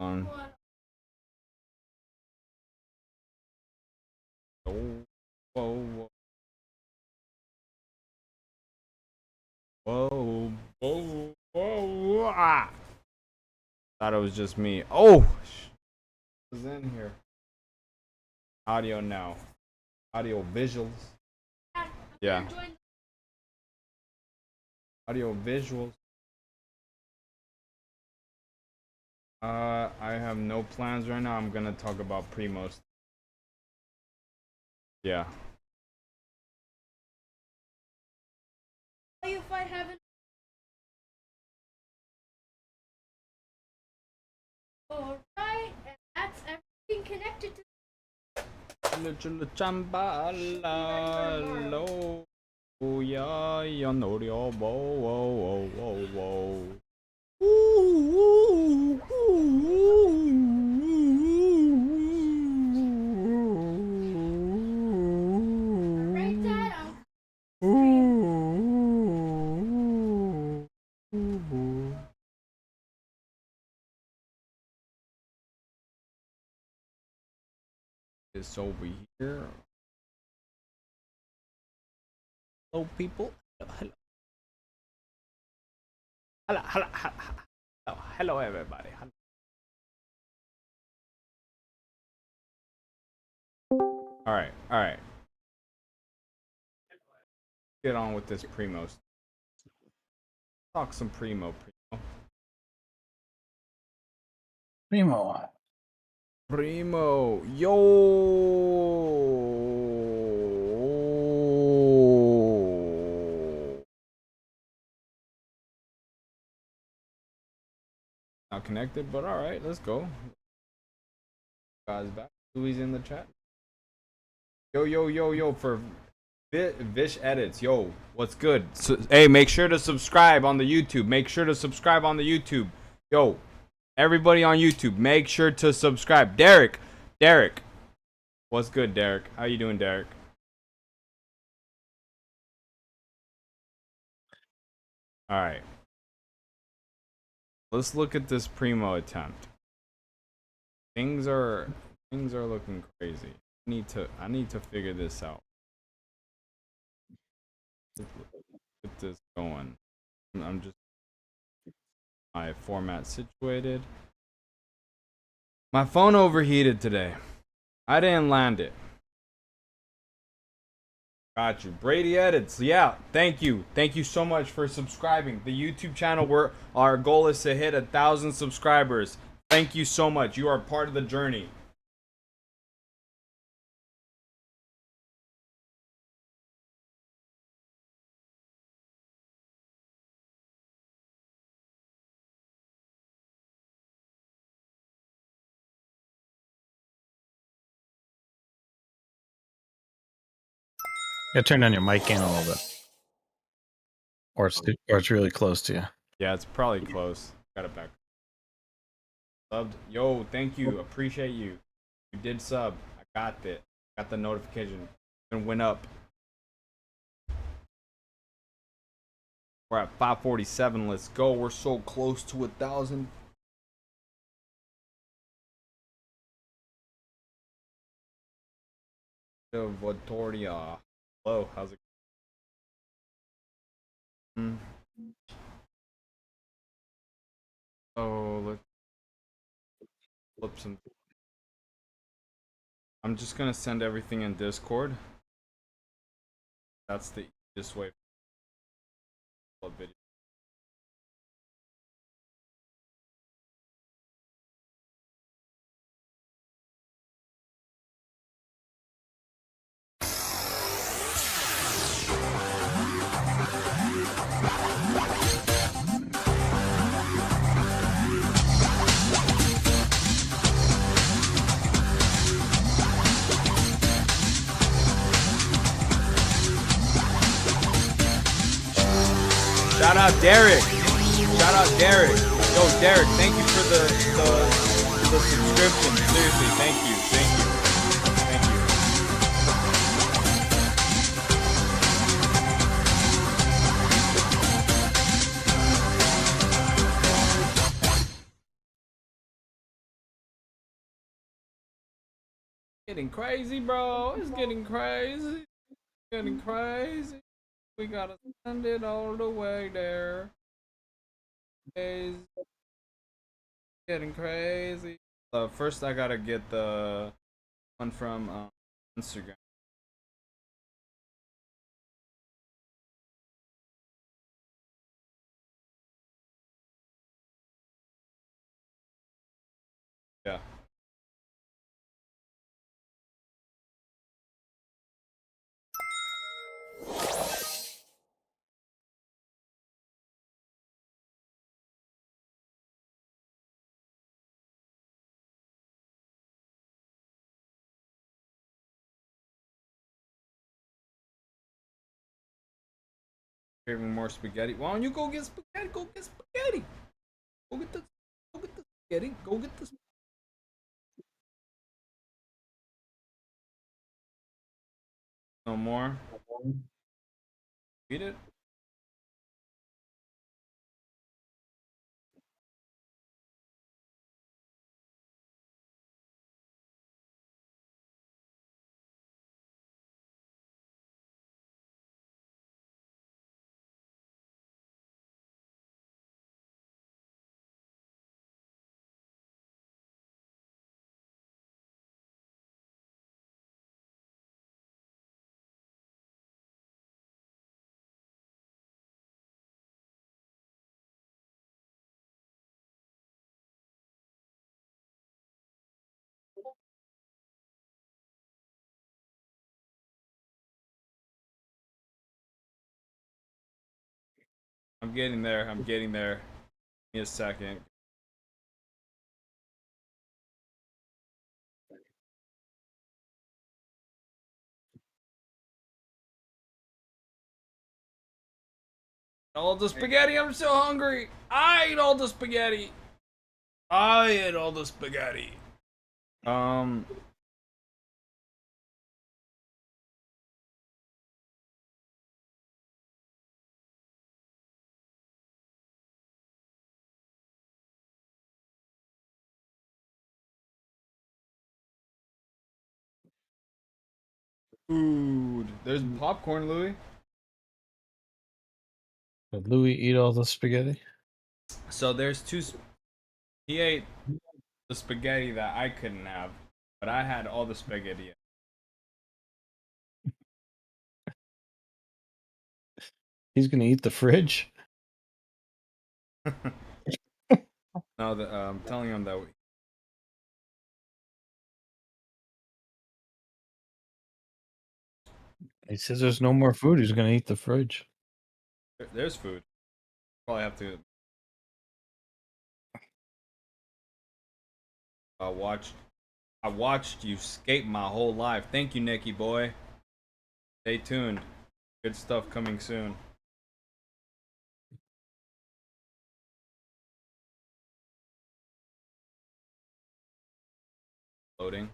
On. Oh, whoa, whoa, whoa, whoa, ah! Thought it was just me. Oh, was in here. Audio now. Audio visuals. Yeah. Audio visuals. I have no plans right now. I'm gonna talk about Primos. Yeah. If I haven't. Alright, and that's everything connected to. Oh yeah, you know the whoa, whoa, whoa, whoa. Write that out. This over here. Hello, people. Hello. Hello, hello, hello, hello, hello, everybody. Hello. All right. Get on with this Primos. Talk some Primo. Primo, yo. Not connected, but all right, let's go. Guys back. Louis in the chat. Yo for Vish edits. Yo, what's good? So, hey, make sure to subscribe on the YouTube. Make sure to subscribe on the YouTube. Yo, everybody on YouTube, make sure to subscribe. Derek, what's good, Derek? How you doing, Derek? All right. Let's look at this Primo attempt. Things are looking crazy. I need to figure this out. Get this going. I'm just my format situated. My phone overheated today. I didn't land it. Got you. Brady Edits. Yeah, thank you. Thank you so much for subscribing. The YouTube channel, where our goal is to hit 1,000 subscribers. Thank you so much. You are part of the journey. Yeah, turn down your mic in a little bit, or it's really close to you. Yeah, it's probably close. Got it back. Subbed. Yo, thank you. Appreciate you. You did sub. I got it. Got the notification. And went up. We're at 547. Let's go. We're so close to 1,000. Vittoria. Hello, how's it going? Oh, let's flip some. I'm just gonna send everything in Discord. That's the easiest way. Video. Shout out Derek. Shout out Derek. Yo, Derek, thank you for the subscription. Seriously, thank you. Getting crazy, bro. It's getting crazy. Getting crazy. We gotta send it all the way there. It's getting crazy. First, I gotta get the one from Instagram. Yeah. Craving more spaghetti. Why don't you go get spaghetti? Go get spaghetti. Go get the. Go get the spaghetti. Go get the. No more. Eat it. I'm getting there. I'm getting there. Give me a second. All the spaghetti. I'm so hungry. I ate all the spaghetti. I ate all the spaghetti. Um. Food. There's popcorn, Louis. Did Louis eat all the spaghetti? So there's two. He ate the spaghetti that I couldn't have, but I had all the spaghetti. He's gonna eat the fridge. No, I'm telling him that He says there's no more food. He's gonna eat the fridge. there's food. Probably have to watch. I watched you skate my whole life. Thank you, Nicky boy. Stay tuned. Good stuff coming soon. Loading.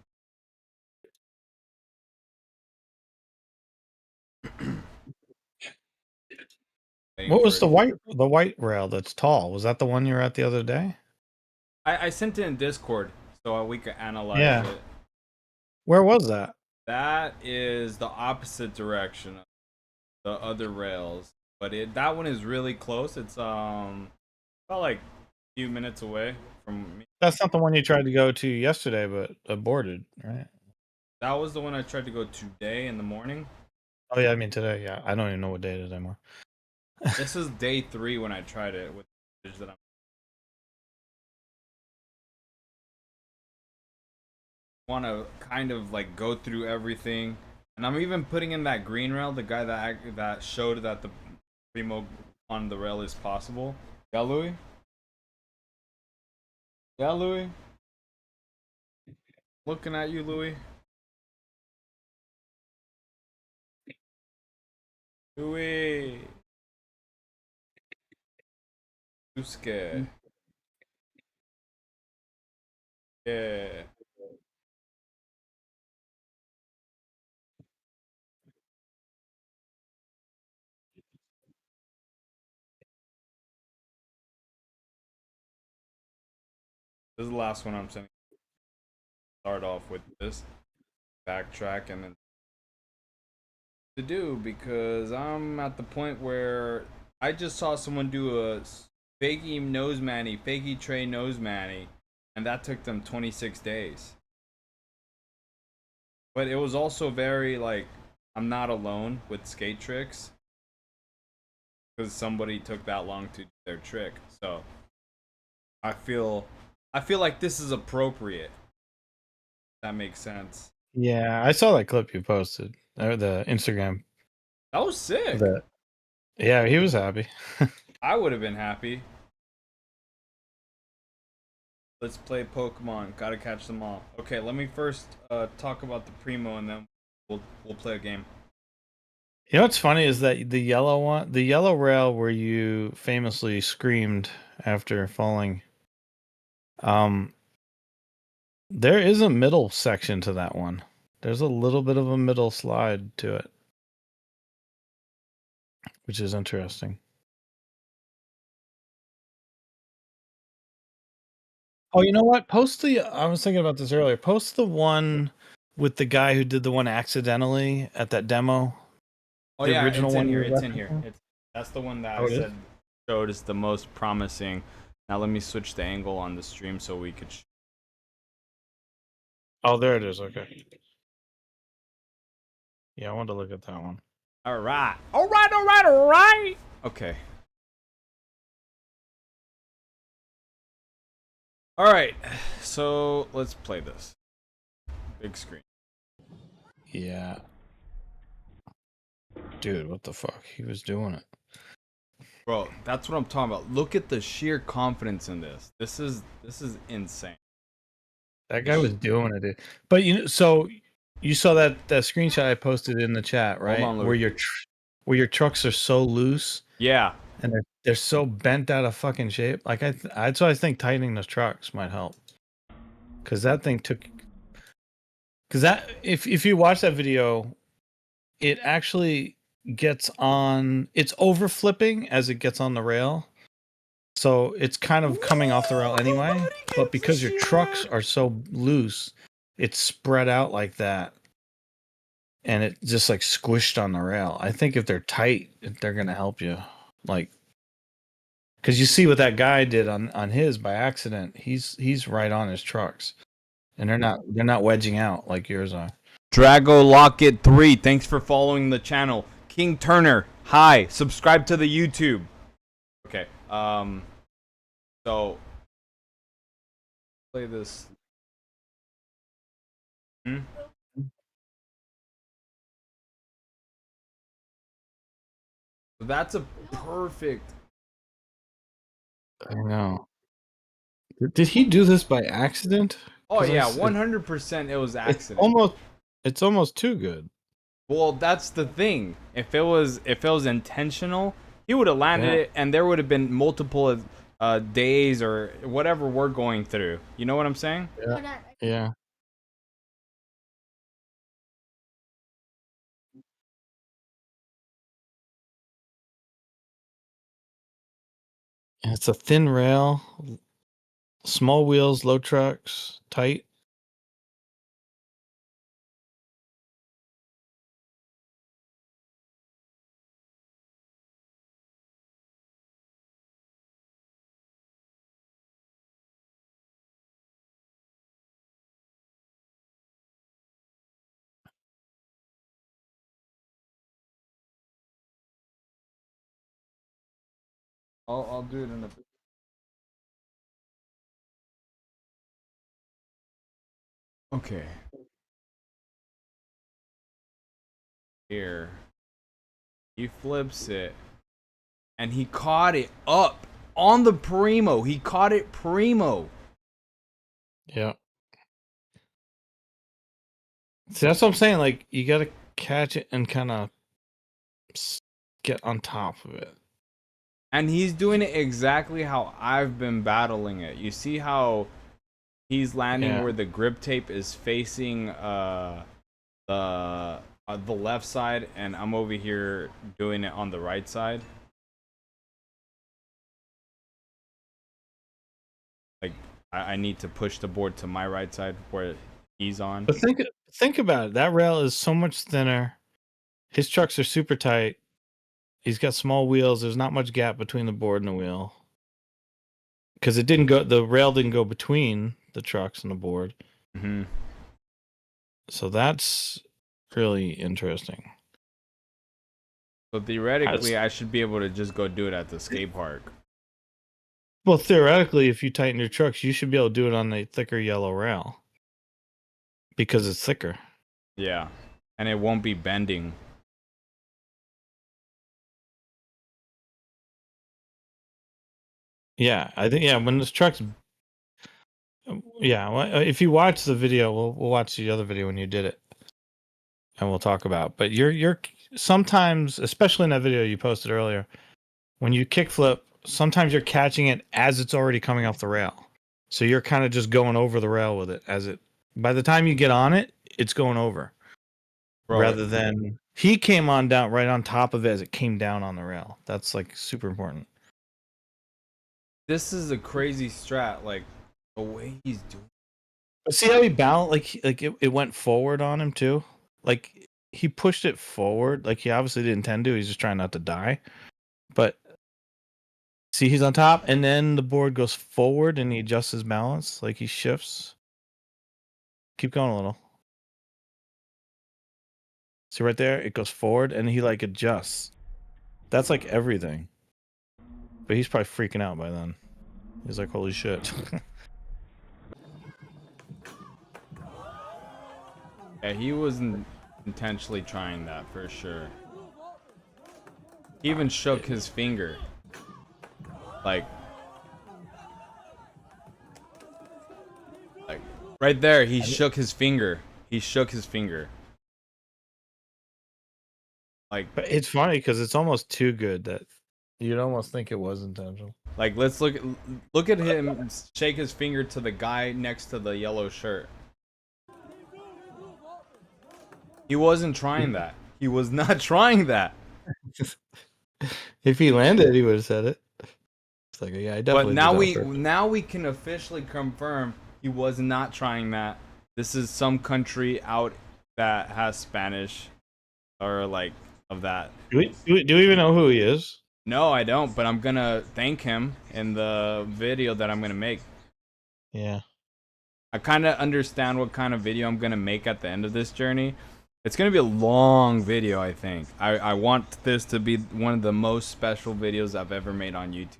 Waiting What for was it. the white rail that's tall? Was that the one you were at the other day? I sent it in Discord so we could analyze Yeah. it. Where was that? That is the opposite direction of the other rails, but that one is really close. It's about like a few minutes away from me. That's not the one you tried to go to yesterday, but aborted, right? That was the one I tried to go today in the morning. Oh yeah, I mean today. Yeah, I don't even know what day it is anymore. This is day 3 when I tried it with the footage that I'm. Want to kind of like go through everything, and I'm even putting in that green rail, the guy that showed that the Primo on the rail is possible. Yeah, Louis. Yeah, Louis. Looking at you, Louis. Louis. You scared? Yeah. This is the last one I'm sending. Start off with this. backtrack and then to do because I'm at the point where I just saw someone do a fakey nose manny, fakey tray nose manny, and that took them 26 days. But it was also very like I'm not alone with skate tricks because somebody took that long to do their trick. So I feel like this is appropriate. That makes sense. Yeah, I saw that clip you posted or the Instagram. That was sick. Yeah, he was happy. I would have been happy. Let's play Pokemon. Gotta catch them all. Okay, let me first talk about the Primo, and then we'll play a game. You know what's funny is that the yellow rail where you famously screamed after falling. There is a middle section to that one. There's a little bit of a middle slide to it, which is interesting. Oh, you know what? I was thinking about this earlier. Post the one with the guy who did the one accidentally at that demo. Oh The yeah, original it's one in here. you It's in referenced? here. That's the one that Oh, I it is? said showed is the most promising. Now let me switch the angle on the stream so we could. Oh, there it is. Okay. Yeah, I wanted to look at that one. All right. All right. All right. All right. Okay. All right. So let's play this. Big screen. Yeah. Dude, what the fuck? He was doing it. Bro, that's what I'm talking about. Look at the sheer confidence in this. This is insane. That guy was doing it, dude. But so you saw that screenshot I posted in the chat, right? on, where Louis. where your trucks are so loose Yeah. and they're so bent out of fucking shape. Like that's why I think tightening those trucks might help. Cause that thing took. Cause that if you watch that video, it actually gets on. It's over flipping as it gets on the rail. So it's kind of coming off the rail anyway, but because your trucks are so loose, it's spread out like that. And it just like squished on the rail. I think if they're tight, they're going to help you. Like, cause you see what that guy did on his by accident. He's right on his trucks and they're not wedging out like yours are. Drago Locket 3, thanks for following the channel. King Turner, hi. Subscribe to the YouTube. Okay. So play this. That's a perfect. I know. Did he do this by accident? Oh yeah, 100% it was accident. It's almost too good. Well, that's the thing. If it was intentional, he would have landed it, and there would have been multiple days or whatever we're going through. You know what I'm saying? Yeah. Yeah. It's a thin rail, small wheels, low trucks, tight. I'll do it in a bit. Okay. Here. He flips it. And he caught it up on the Primo. He caught it Primo. Yeah. See, that's what I'm saying. Like, you got to catch it and kind of get on top of it. And he's doing it exactly how I've been battling it. You see how he's landing where the grip tape is facing the left side, and I'm over here doing it on the right side. Like I need to push the board to my right side where he's on. But think think about it. That rail is so much thinner. His trucks are super tight. He's got small wheels. There's not much gap between the board and the wheel. Because it didn't go, the rail didn't go between the trucks and the board. Mm-hmm. So that's really interesting. So theoretically, I should be able to just go do it at the skate park. Well, theoretically, if you tighten your trucks, you should be able to do it on a thicker yellow rail. Because it's thicker. Yeah. And it won't be bending. Yeah, I think, yeah, when this truck's, yeah, well, if you watch the video, we'll watch the other video when you did it. And we'll talk about. But you're sometimes, especially in that video you posted earlier, when you kickflip, sometimes you're catching it as it's already coming off the rail. So you're kind of just going over the rail with it as it, by the time you get on it, it's going over. Bro, Rather than he came on down right on top of it as it came down on the rail. That's like super important. this is a crazy strat. Like, the way he's doing. But see how he balanced, like it went forward on him too? Like he pushed it forward. Like he obviously didn't intend to. He's just trying not to die. But see, he's on top, and then the board goes forward, and he adjusts his balance. Like he shifts. Keep going a little. See right there, it goes forward, and he like adjusts. That's like everything. But he's probably freaking out by then. He's like, "Holy shit!" Yeah, he wasn't intentionally trying that for sure. He even shook his finger. Like right there, he shook his finger. He shook his finger. Like, But it's funny because it's almost too good that you'd almost think it was intentional. like let's look at him shake his finger to the guy next to the yellow shirt. He wasn't trying that. He was not trying that. If he landed, he would have said it. It's like, yeah, I definitely. But now we can officially confirm he was not trying that. This is some country out that has Spanish, or like of that. Do we even know who he is? No, I don't. But I'm gonna thank him in the video that I'm gonna make. Yeah. I kind of understand what kind of video I'm gonna make at the end of this journey. It's gonna be a long video, I think. I want this to be one of the most special videos I've ever made on YouTube.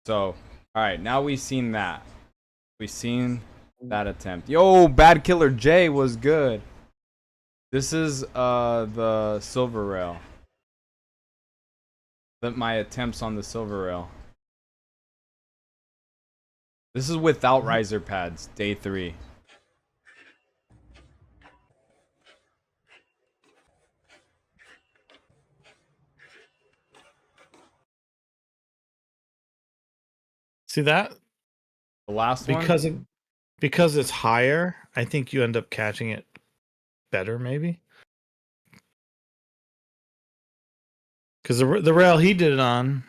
So, alright, now we've seen that. We've seen that attempt. Yo, Bad Killer J was good. This is the silver rail. My attempts on the silver rail. This is without riser pads, day 3. See that? The last one? Because it's higher, I think you end up catching it better, maybe. Because the rail he did it on,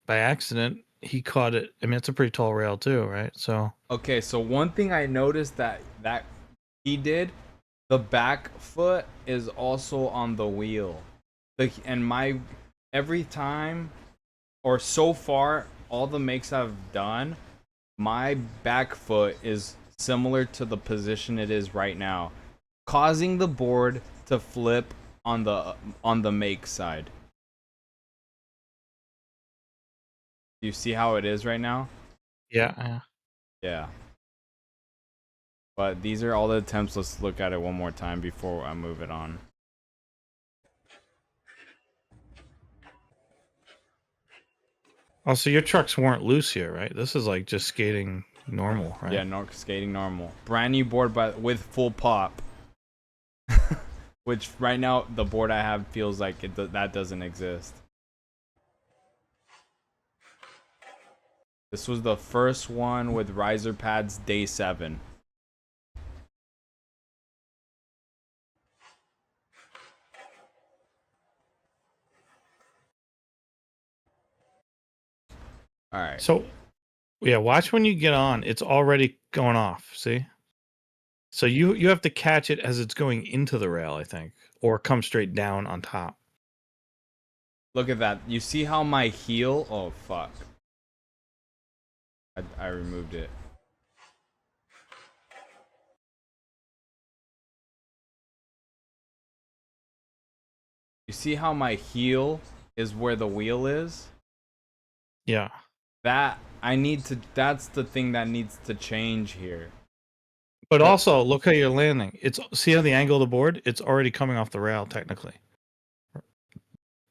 by accident, he caught it. I mean, it's a pretty tall rail too, right? So Okay, so one thing I noticed that he did, the back foot is also on the wheel. And every time, or so far, all the makes I've done, my back foot is similar to the position it is right now, causing the board to flip on the make side. Do you see how it is right now? yeah. Yeah. But these are all the attempts. Let's look at it one more time before I move it on. Also, your trucks weren't loose here, right? This is like just skating normal, right? Yeah, skating normal. Brand new board with full pop. Which right now the board I have feels like that doesn't exist. This was the first one with riser pads, day 7. All right. So, yeah, watch when you get on. It's already going off. See? So you have to catch it as it's going into the rail, I think, or come straight down on top. Look at that. You see how my heel? Oh fuck! I removed it. You see how my heel is where the wheel is? Yeah. That I need to. That's the thing that needs to change here. But also, look how you're landing. It's see how the angle of the board? It's already coming off the rail technically.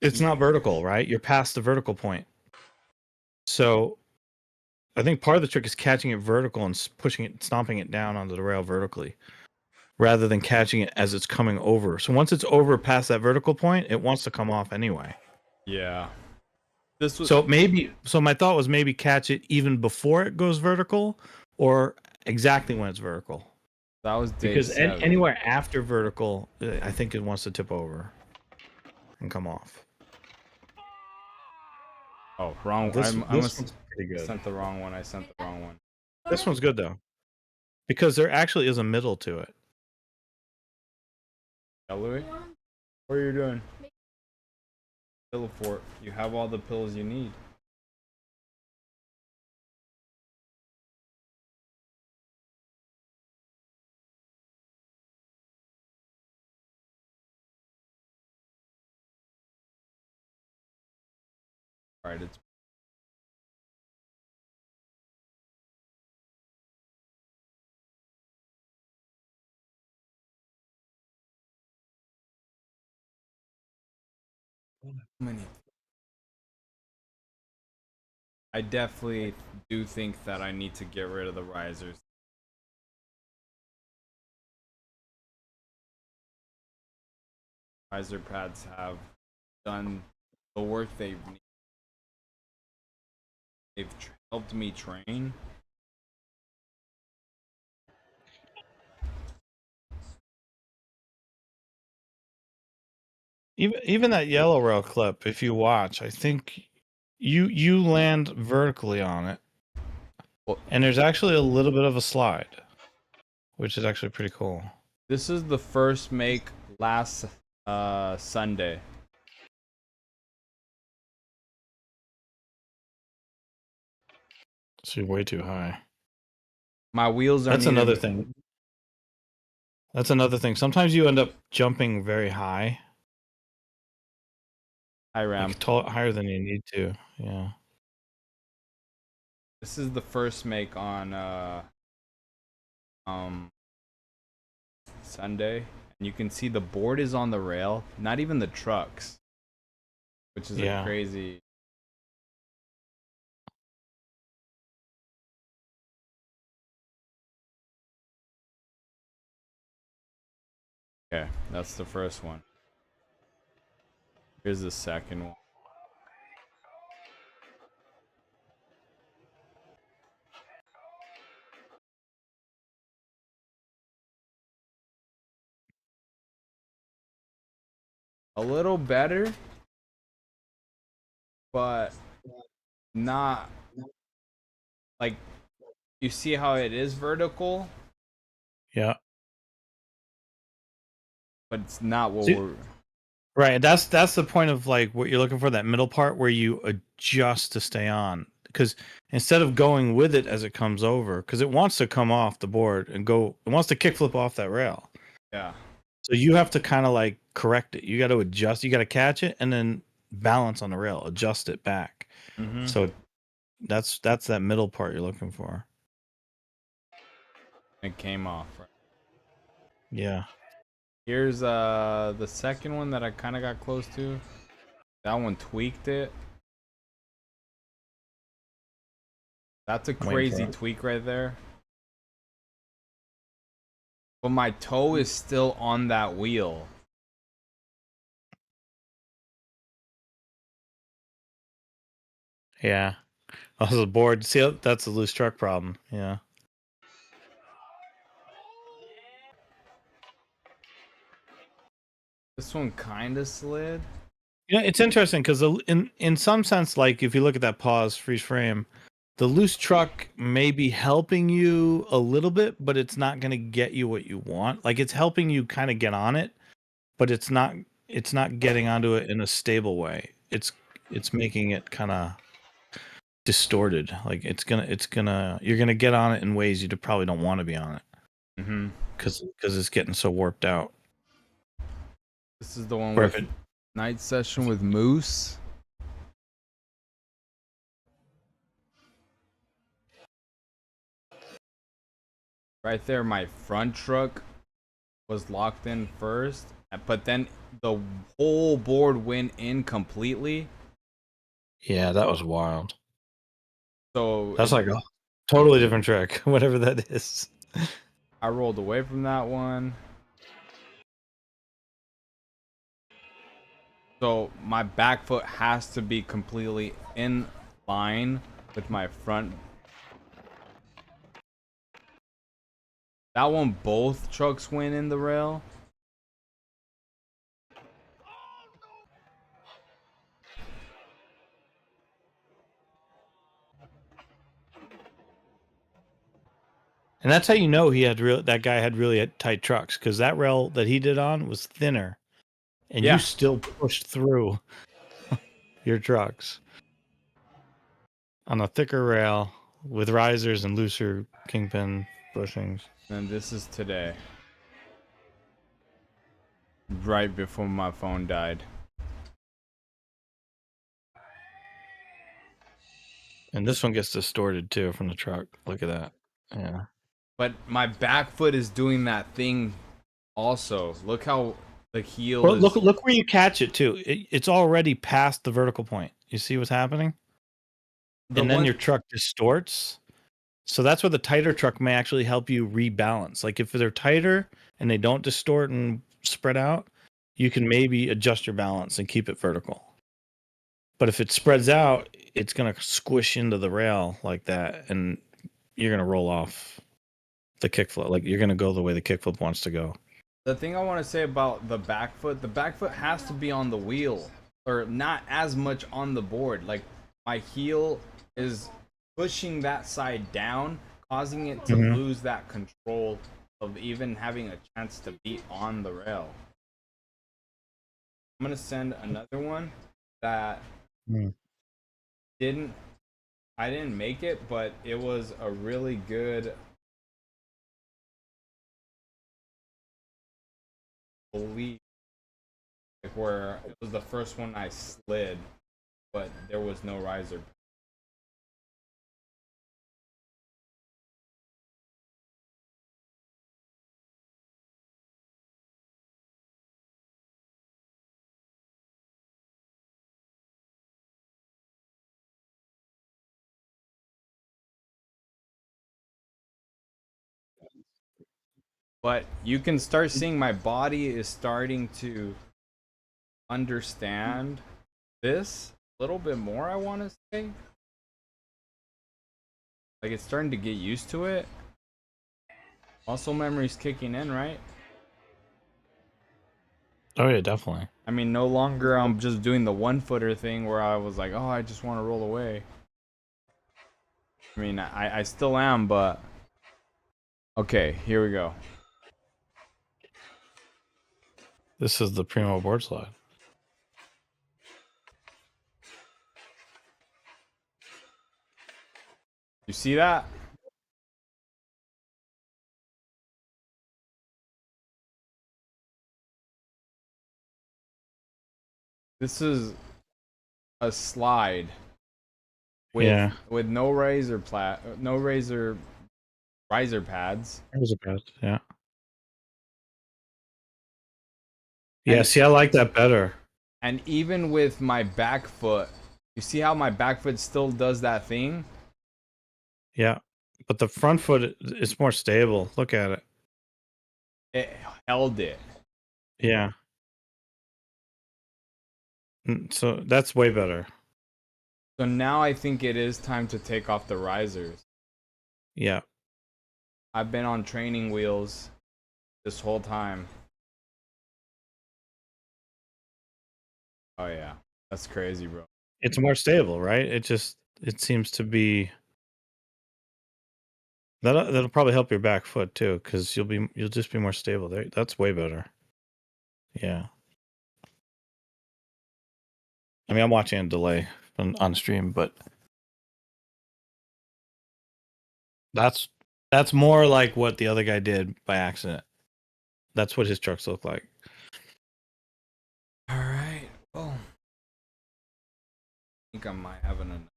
It's not vertical, right? You're past the vertical point. So I think part of the trick is catching it vertical and pushing it, stomping it down onto the rail vertically, rather than catching it as it's coming over. So once it's over past that vertical point, it wants to come off anyway. Yeah. This was So my thought was maybe catch it even before it goes vertical, or exactly when it's vertical. that was day Because 7. anywhere after vertical, I think it wants to tip over and come off. Oh, wrong. This I must one's pretty good. sent the wrong one. I sent the wrong one. This one's good though, because there actually is a middle to it. Yeah, Louis? What are you doing? Pillow fort. You have all the pills you need. Alright, it's many. I definitely do think that I need to get rid of the risers. Riser pads have done the work they've helped me train. Even that yellow rail clip, if you watch, I think you land vertically on it, Well, and there's actually a little bit of a slide, which is actually pretty cool. this is the first make last Sunday. So you're way too high. My wheels are. That's another thing. That's another thing. Sometimes you end up jumping very high. Hi Ram. Like higher than you need to. Yeah. This is the first make on Sunday, and you can see the board is on the rail, not even the trucks, which is a crazy. Okay, that's the first one. Here's the second one. A little better, but not like, you see how it is vertical, Yeah. but it's not what See- we're. Right. That's the point of like what you're looking for, that middle part where you adjust to stay on. Because instead of going with it as it comes over, because it wants to come off the board and go, it wants to kickflip off that rail. Yeah. So you have to kind of like correct it. You got to adjust. You got to catch it and then balance on the rail, adjust it back. Mm-hmm. So that's that middle part you're looking for. It came off. Right? Yeah. Here's the second one that I kind of got close to. That one tweaked it. That's a crazy tweak right there. But my toe is still on that wheel. Yeah. Also the board. See, that's a loose truck problem. Yeah. This one kind of slid. Yeah, it's interesting because in some sense, like if you look at that pause freeze frame, the loose truck may be helping you a little bit, but it's not going to get you what you want. Like it's helping you kind of get on it, but it's not getting onto it in a stable way. It's making it kind of distorted. Like you're gonna get on it in ways you probably don't want to be on it Mm-hmm. because it's getting so warped out. This is the one Or with if it- night session with Moose. Right there, my front truck was locked in first, but then the whole board went in completely. Yeah, that was wild. So That's like a totally different trick, whatever that is. I rolled away from that one. So my back foot has to be completely in line with my front. That one, both trucks went in the rail. And that's how you know that guy had really tight trucks, because that rail that he did on was thinner, and Yeah. you still pushed through your trucks on a thicker rail with risers and looser kingpin bushings. And this is today. Right before my phone died. And this one gets distorted too from the truck. Look at that. Yeah. But my back foot is doing that thing also. Look how the heel Well, is. look where you catch it too. It's already past the vertical point. You see what's happening? And then your truck distorts. So that's where the tighter truck may actually help you rebalance. Like if they're tighter and they don't distort and spread out, you can maybe adjust your balance and keep it vertical. But if it spreads out, it's going to squish into the rail like that, and you're going to roll off the kickflip. Like you're going to go the way the kickflip wants to go. The thing I want to say about the back foot has to be on the wheel, or not as much on the board. Like my heel is pushing that side down, causing it to lose that control of even having a chance to be on the rail. I'm gonna send another one that I didn't make it, but it was a really good belief, like where it was the first one I slid, but there was no riser. But you can start seeing my body is starting to understand this a little bit more, I want to say. Like it's starting to get used to it. Muscle memory's kicking in, right? Oh yeah, definitely. I mean, no longer I'm just doing the one footer thing where I was like, oh, I just want to roll away. I mean, I still am, but okay, here we go. This is the Primo board slide. You see that? This is a slide with no riser pads. Yeah. Yeah, see, I like that better. And even with my back foot, you see how my back foot still does that thing? Yeah. But the front foot is more stable. Look at it. It held it. Yeah. So that's way better. So now I think it is time to take off the risers. Yeah. I've been on training wheels this whole time. Oh yeah, that's crazy, bro. It's more stable, right? It seems to be That'll probably help your back foot too, because you'll just be more stable there. That's way better. Yeah. I mean, I'm watching a delay on stream, but that's more like what the other guy did by accident. That's what his trucks look like. All right. Well, I think I might have an.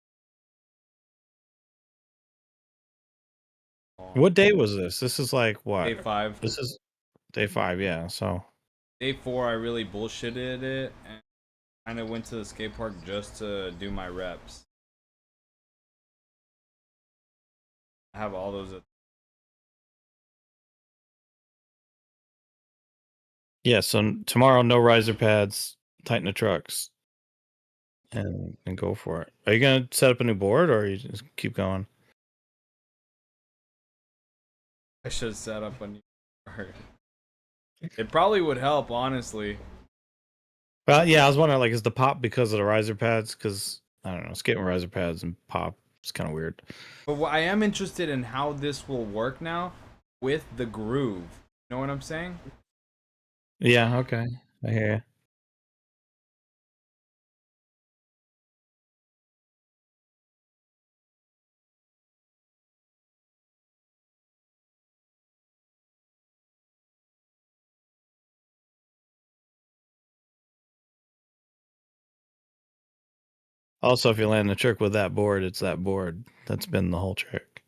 What day was this? This is like what? Day 5. This is day 5, yeah. So Day 4, I really bullshitted it and kind of went to the skate park just to do my reps. I have all those. yeah, so tomorrow no riser pads, tighten the trucks, and go for it. Are you gonna set up a new board or you just keep going? I should set up a new card. It probably would help, honestly. Well, yeah, I was wondering, like, is the pop because of the riser pads? Because I don't know, skating with riser pads and pop is kind of weird. But I am interested in how this will work now with the groove. You know what I'm saying? Yeah, okay, I hear you. Also, if you land the trick with that board, it's that board. That's been the whole trick.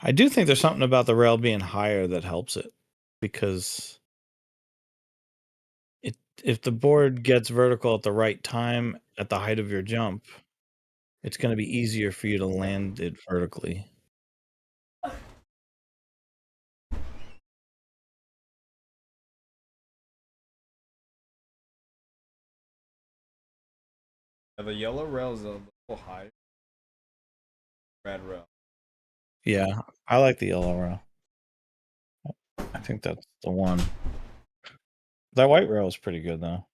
I do think there's something about the rail being higher that helps it, because if the board gets vertical at the right time at the height of your jump, it's going to be easier for you to land it vertically. The yellow rail is a little higher. Red rail. Yeah, I like the yellow rail. I think that's the one. That white rail is pretty good though.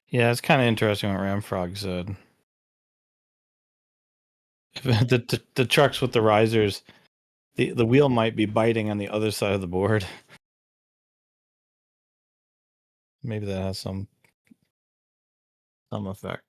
Yeah, it's kind of interesting what Ramfrog said. The trucks with the risers, the wheel might be biting on the other side of the board. Maybe that has some effect.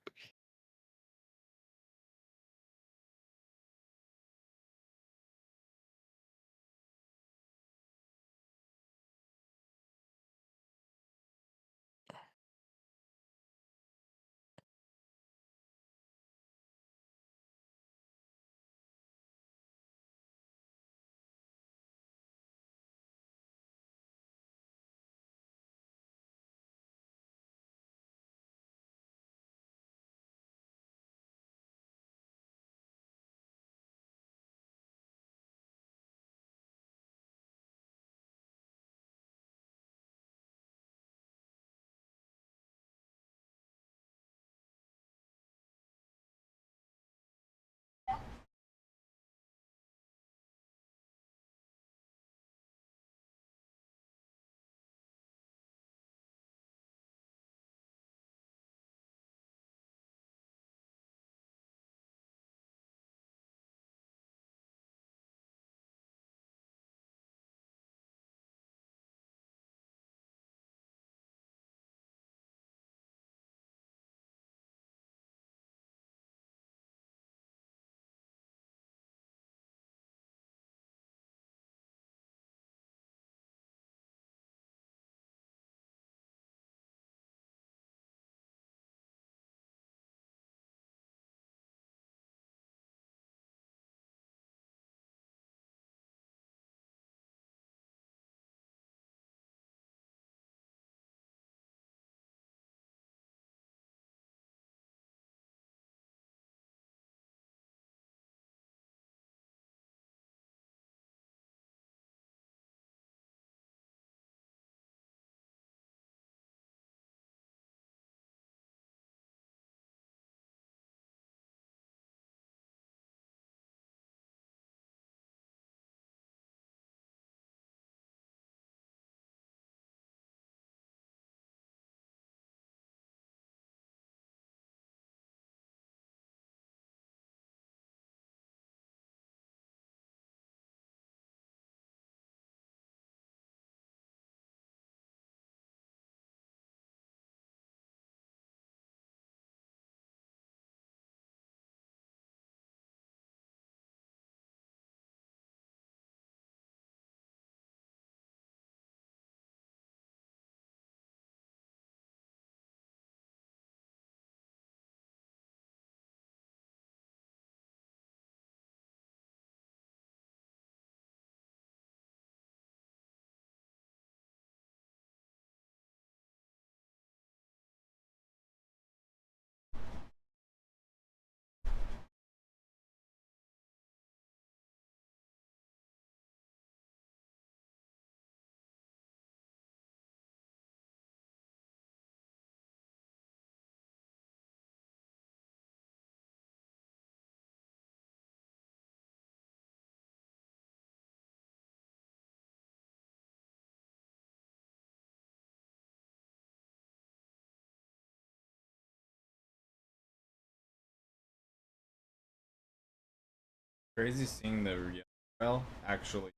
Crazy seeing the yellow rail actually.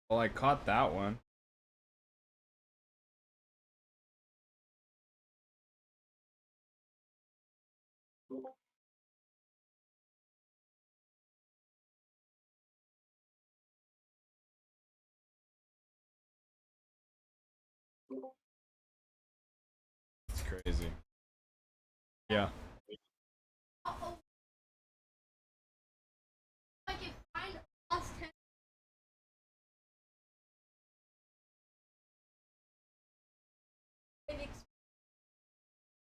Well, I caught that one. It's crazy. Yeah. Uh-oh. I can find lost 10.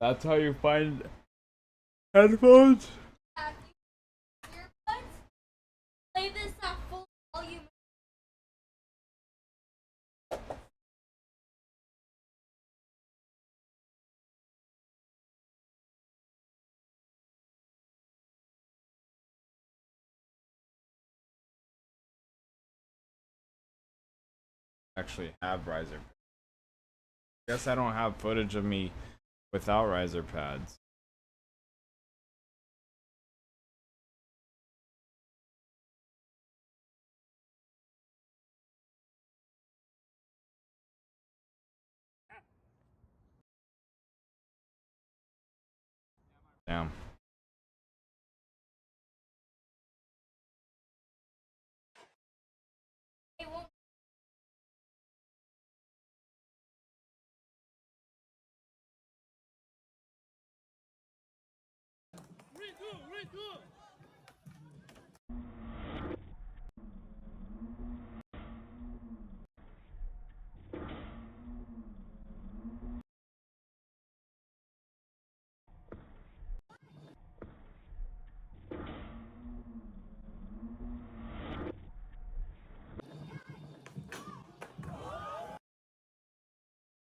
That's how you find headphones? Earbuds. Play this at full volume. Actually have riser. Guess I don't have footage of me without riser pads. Damn. It won't.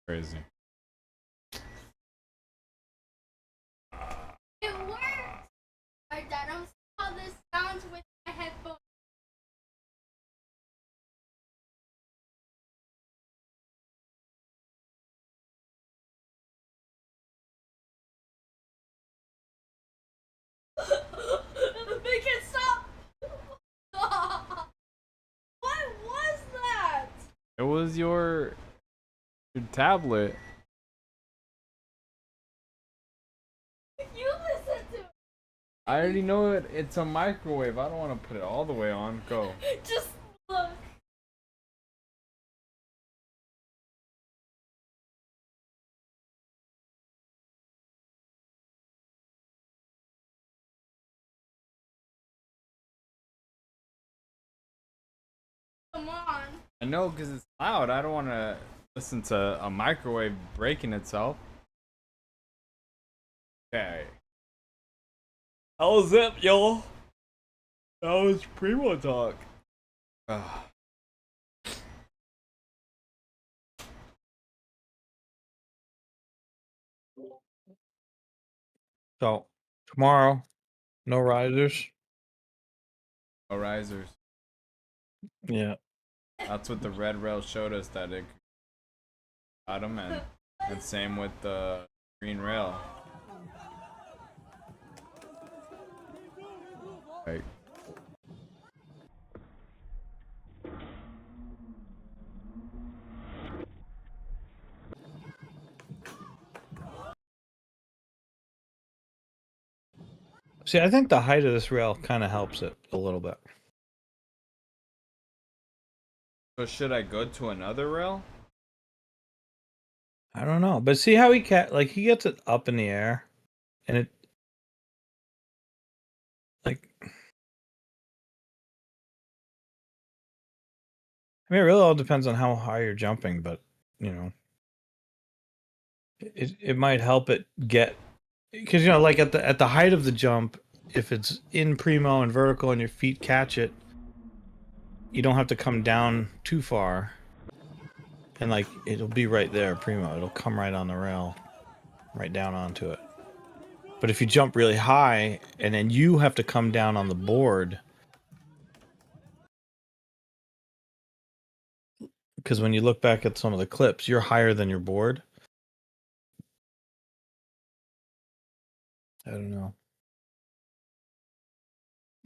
Crazy. It works! Alright, Dad, I'm see how this sounds with my headphones. Make it stop! What was that? It was your tablet. You listen to it. I already know it. It's a microwave. I don't want to put it all the way on. Go. Just look. Come on. I know because it's loud. I don't want to listen to a microwave breaking itself. Okay. How was it, y'all? That was Primo Talk. Ugh. So tomorrow, no risers. No risers. Yeah. That's what the red rail showed us, that it got them, and same with the green rail. Right. See, I think the height of this rail kind of helps it a little bit. So should I go to another rail? I don't know, but see how he he gets it up in the air, and it like. I mean, it really all depends on how high you're jumping, but you know, it might help it get because like at the height of the jump, if it's in primo and vertical and your feet catch it, you don't have to come down too far, and like it'll be right there primo. It'll come right on the rail, right down onto it. But if you jump really high and then you have to come down on the board, because when you look back at some of the clips, you're higher than your board. I don't know.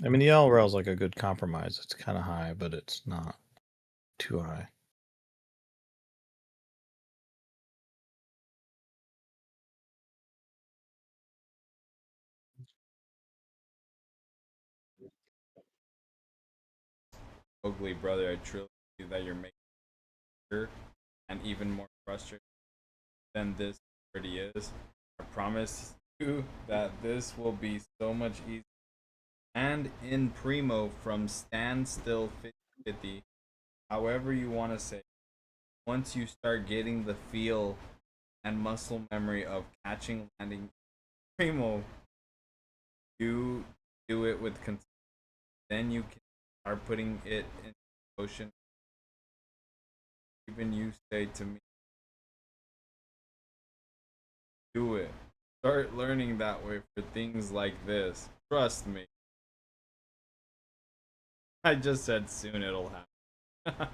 I mean, the L rail is like a good compromise. It's kind of high, but it's not too high. Ugly brother, I truly believe that you're making it and even more frustrating than this already is. I promise you that this will be so much easier. And in primo from standstill 50-50, however you want to say, once you start getting the feel and muscle memory of catching, landing primo, you do it with consistency. Then you can start putting it in motion. Even you say to me, do it. Start learning that way for things like this. Trust me. I just said soon it'll happen.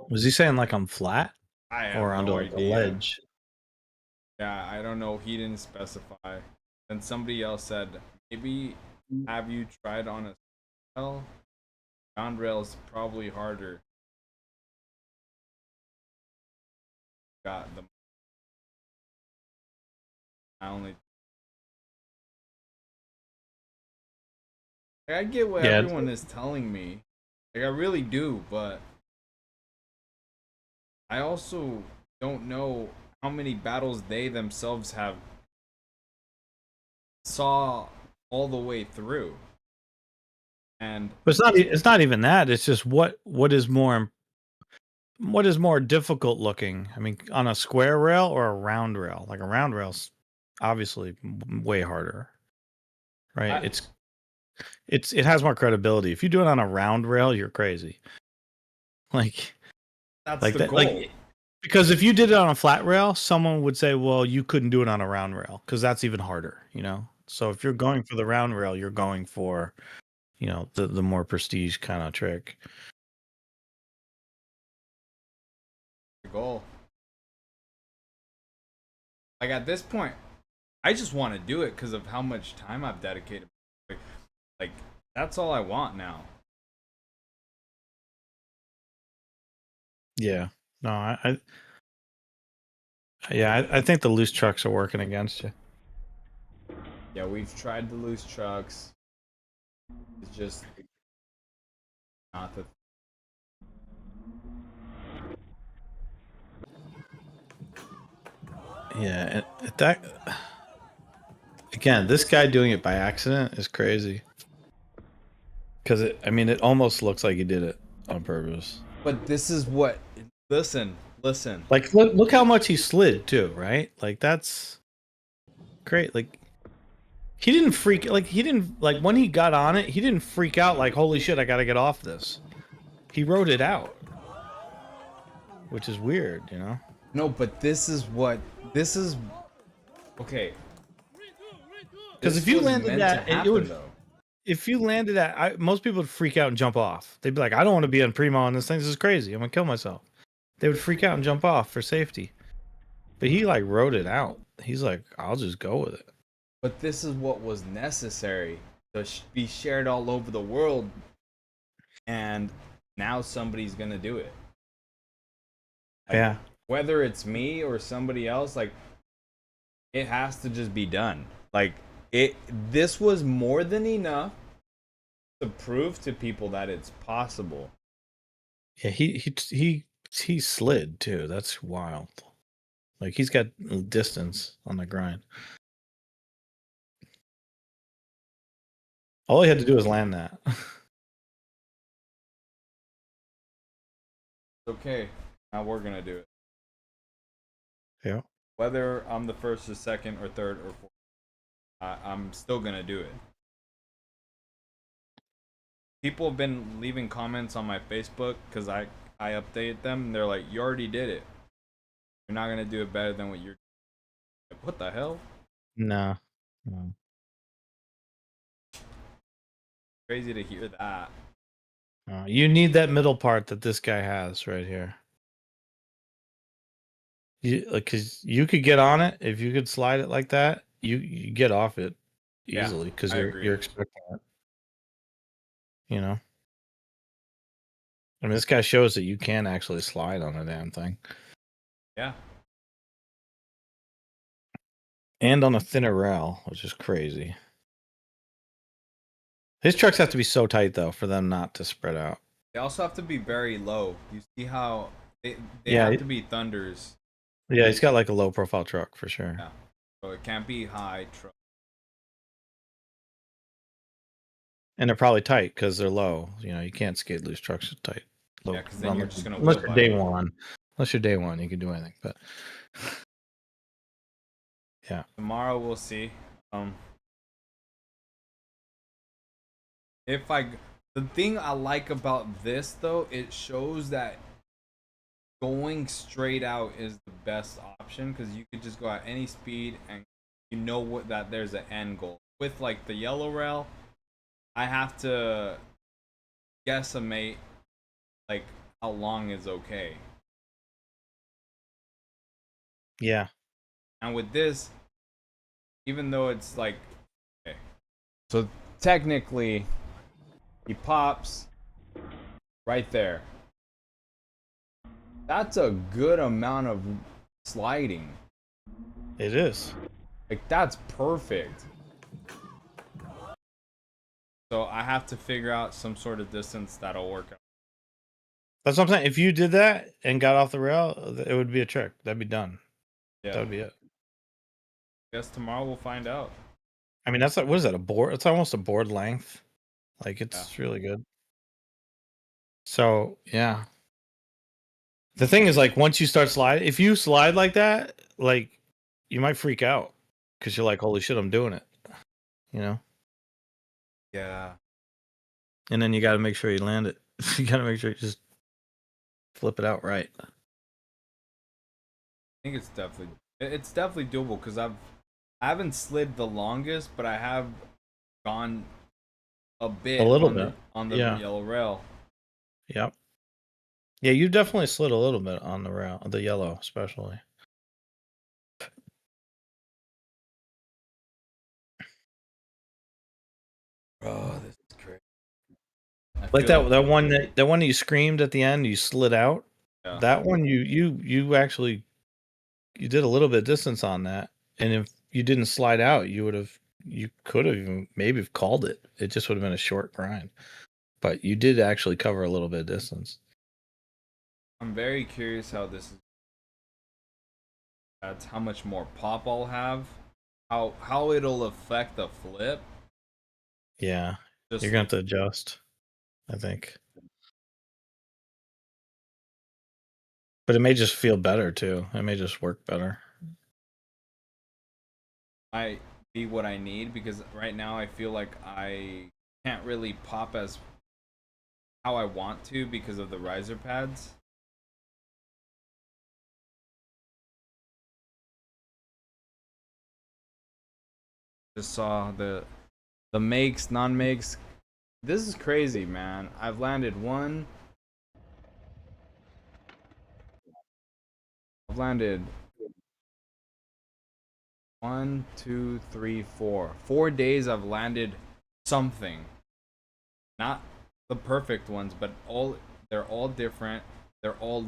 Was he saying like I'm flat I have or onto no like a idea. ledge? Yeah, I don't know. He didn't specify. Then somebody else said, maybe have you tried on a rail? Round rail is probably harder. Got them. I only. Like, I get what Yeah. everyone is telling me. Like I really do, but I also don't know how many battles they themselves have saw all the way through. And But it's not even that. It's just what is more difficult looking? I mean, on a square rail or a round rail? Like a round rail's obviously way harder. Right? It has more credibility. If you do it on a round rail, you're crazy. Like that's like the that goal. like because if you did it on a flat rail, someone would say, "Well, you couldn't do it on a round rail because that's even harder." So if you're going for the round rail, you're going for the more prestige kind of trick. The goal. Like at this point, I just want to do it because of how much time I've dedicated. Like that's all I want now. Yeah. No, I think the loose trucks are working against you. Yeah, we've tried the loose trucks. It's just not the. Yeah, that again, this guy doing it by accident is crazy. Because it almost looks like he did it on purpose. But this is what. Listen. Like, look how much he slid too, right? Like that's great. Like he didn't freak. Like he didn't like when he got on it. He didn't freak out. Like holy shit, I gotta get off this. He wrote it out, which is weird, No, but this is what. This is. Okay. Because if you landed that, it would. Though. If you landed at, most people would freak out and jump off. They'd be like, I don't want to be on primo on this thing. This is crazy. I'm going to kill myself. They would freak out and jump off for safety. But he like wrote it out. He's like, I'll just go with it. But this is what was necessary to be shared all over the world, and now somebody's gonna do it. Like, Yeah. whether it's me or somebody else, like it has to just be done. Like it. This was more than enough to prove to people that it's possible. Yeah, he slid too. That's wild. Like he's got distance on the grind. All he had to do was land that. Okay, now we're gonna do it. Yeah. Whether I'm the first or second or third or fourth, I'm still gonna do it. People have been leaving comments on my Facebook because I updated them. And they're like, "You already did it. You're not gonna do it better than what you're." Like, what the hell? No. No. Crazy to hear that. You need that middle part that this guy has right here. You like, cause you could get on it if you could slide it like that. You get off it Yeah, easily because I you're agree. you're expecting it. You know. I mean, this guy shows that you can actually slide on a damn thing. Yeah. And on a thinner rail, which is crazy. His trucks have to be so tight though for them not to spread out. They also have to be very low. You see how they Yeah, have to be thunders. Yeah, he's got like a low profile truck for sure. Yeah. So it can't be high truck. And they're probably tight because they're low. You know, you can't skid loose trucks with tight. Low, Yeah, because then you're just gonna unless wheel you're by day it. one. Unless you're day one, you can do anything. But yeah, Tomorrow we'll see. If I the thing I like about this though, it shows that going straight out is the best option because you could just go at any speed and you know what that there's an end goal. With like the yellow rail, I have to guesstimate like how long is okay. yeah, And with this, even though it's like okay. So technically he pops right there. That's a good amount of sliding. it is. Like that's perfect. So I have to figure out some sort of distance that'll work out. That's what I'm saying. If you did that and got off the rail, it would be a trick. That'd be done. Yeah. That would be it. Guess tomorrow we'll find out. I mean, that's like, what is that? A board? It's almost a board length. Like it's really good. So yeah. The thing is, like, once you start sliding, if you slide like that, like, you might freak out because you're like, "Holy shit, I'm doing it," you know. Yeah. And then you got to make sure you land it. You got to make sure you just flip it out right. I think it's definitely doable because I haven't slid the longest, but I have gone a bit A little on bit. on the Yeah. yellow rail. Yep. Yeah, you definitely slid a little bit on the rail, the yellow especially. Oh, this is crazy. Like that one that you screamed at the end, you slid out. Yeah. That one you actually you did a little bit of distance on that, and if you didn't slide out, you could have even maybe have called it. It just would have been a short grind, but you did actually cover a little bit of distance. I'm very curious how this is. That's how much more pop I'll have. How it'll affect the flip. Yeah, Just you're gonna have to adjust, I think. But it may just feel better too. It may just work better. might be what I need because right now I feel like I can't really pop as how I want to because of the riser pads. Just saw the makes, non-makes. This is crazy, man. I've landed one. I've landed 1, 2, 3, 4. 4 days I've landed something. Not the perfect ones, but they're all different. They're all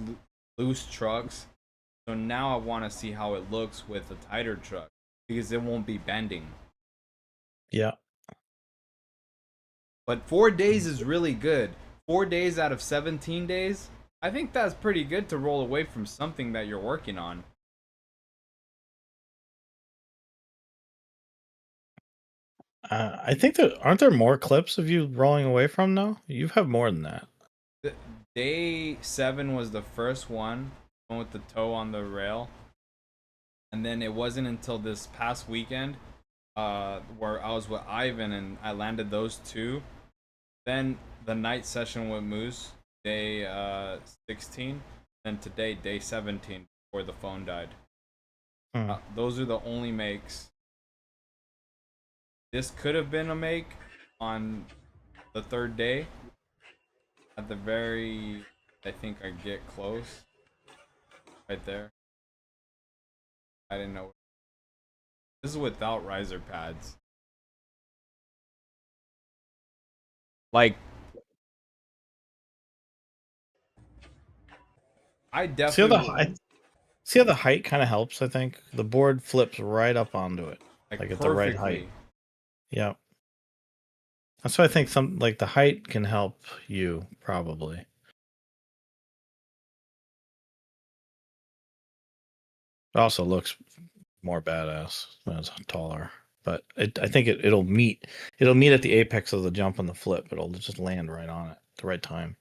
loose trucks. So now I want to see how it looks with a tighter truck because it won't be bending. Yeah. But 4 days is really good. 4 days out of 17 days, I think that's pretty good to roll away from something that you're working on. I think that aren't there more clips of you rolling away from now? You have more than that. Day 7 was the first one with the toe on the rail. And then it wasn't until this past weekend where I was with Ivan and I landed those 2. Then the night session with Moose, day 16. And today, day 17, before the phone died. Those are the only makes. This could have been a make on the 3rd day. At the very, I think I get close. Right there. I didn't know. This is without riser pads. Like, I definitely See how the height kind of helps. I think the board flips right up onto it, like at the right height. perfectly. Yeah. That's why I think some like the height can help you probably. It also looks more badass when it's taller, but I think it'll meet at the apex of the jump and the flip. It'll just land right on it at the right time.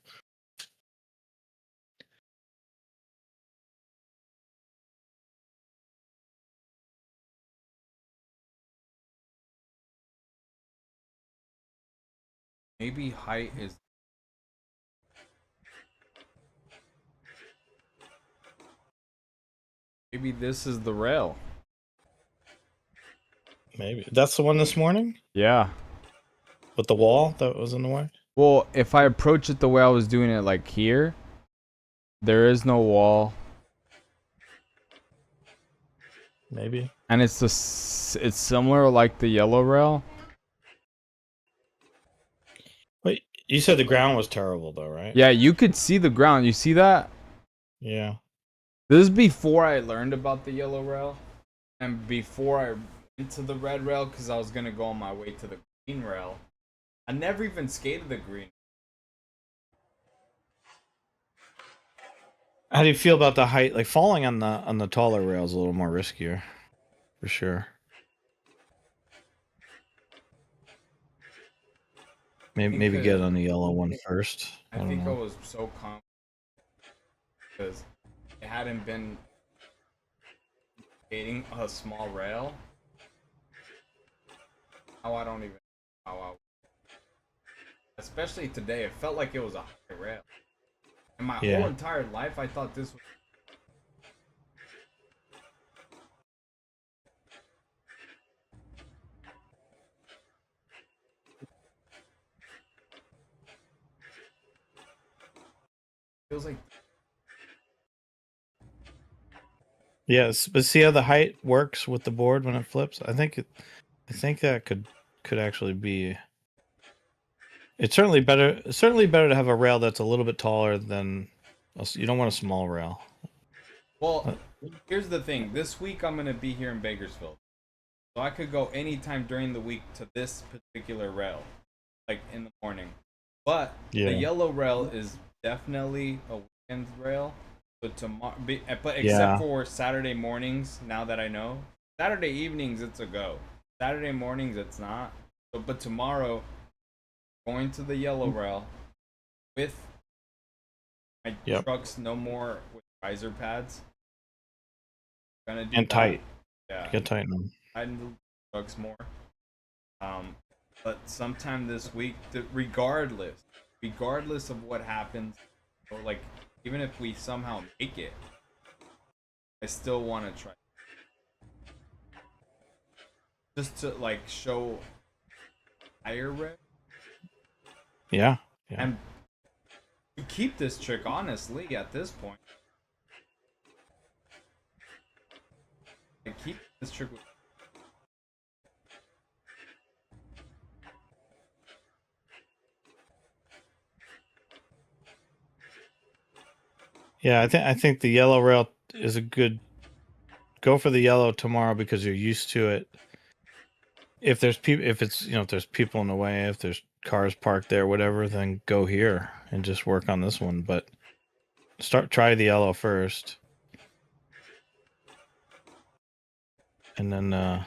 Maybe height is. Maybe this is the rail. Maybe that's the one this morning Yeah. with the wall that was in the way. Well, if I approach it the way I was doing it, like here, there is no wall, Maybe. and it's similar like the yellow rail. Wait, you said the ground was terrible though, right? Yeah, you could see the ground. You see that? Yeah. This is before I learned about the yellow rail, and before I went to the red rail, because I was gonna go on my way to the green rail. I never even skated the green. How do you feel about the height? Like falling on the taller rail is a little more riskier, for sure. Maybe get on the yellow one first. I think I was so confident because it hadn't been skating a small rail. How I don't even how I. Especially today, it felt like it was a high rail. In my whole entire life, I thought this was. Feels like. Yes, but see how the height works with the board when it flips. I think that could actually be. It's certainly better. Certainly better to have a rail that's a little bit taller than. You don't want a small rail. Well, here's the thing. This week I'm gonna be here in Bakersfield, so I could go anytime during the week to this particular rail, like in the morning. But the yellow rail is definitely a weekend rail. So tomorrow, but except for Saturday mornings, now that I know, Saturday evenings it's a go. Saturday mornings it's not. So, but tomorrow, going to the yellow rail with my trucks no more with riser pads. Gonna do and tight. Yeah. Get tighten them. Tighten the trucks more. But sometime this week, regardless of what happens, or like even if we somehow make it, I still want to try. Just to like show higher rep. Yeah. And to keep this trick honestly at this point. I keep this trick with Yeah, I think the yellow rail is a good. Go for the yellow tomorrow because you're used to it. If there's people, if it's if there's people in the way, if there's cars parked there, whatever, then go here and just work on this one. But try the yellow first, and then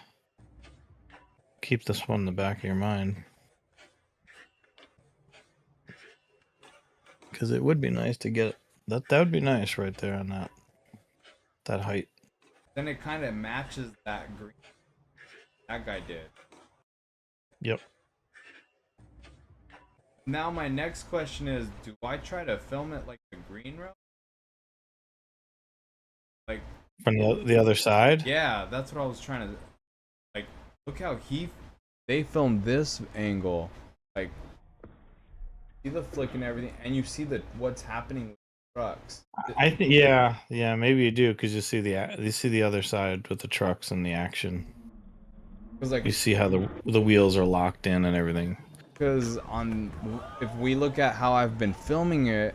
keep this one in the back of your mind because it would be nice to get that. That would be nice right there on that height. Then it kind of matches that green that guy did. Yep. Now my next question is, do I try to film it like the green rail? Like From the other side. yeah, that's what I was trying to like. Look how they filmed this angle, like see the flick and everything, and you see what's happening with the trucks. I think yeah, maybe you do because you see the other side with the trucks and the action. Because like You see how the wheels are locked in and everything. because if we look at how I've been filming it,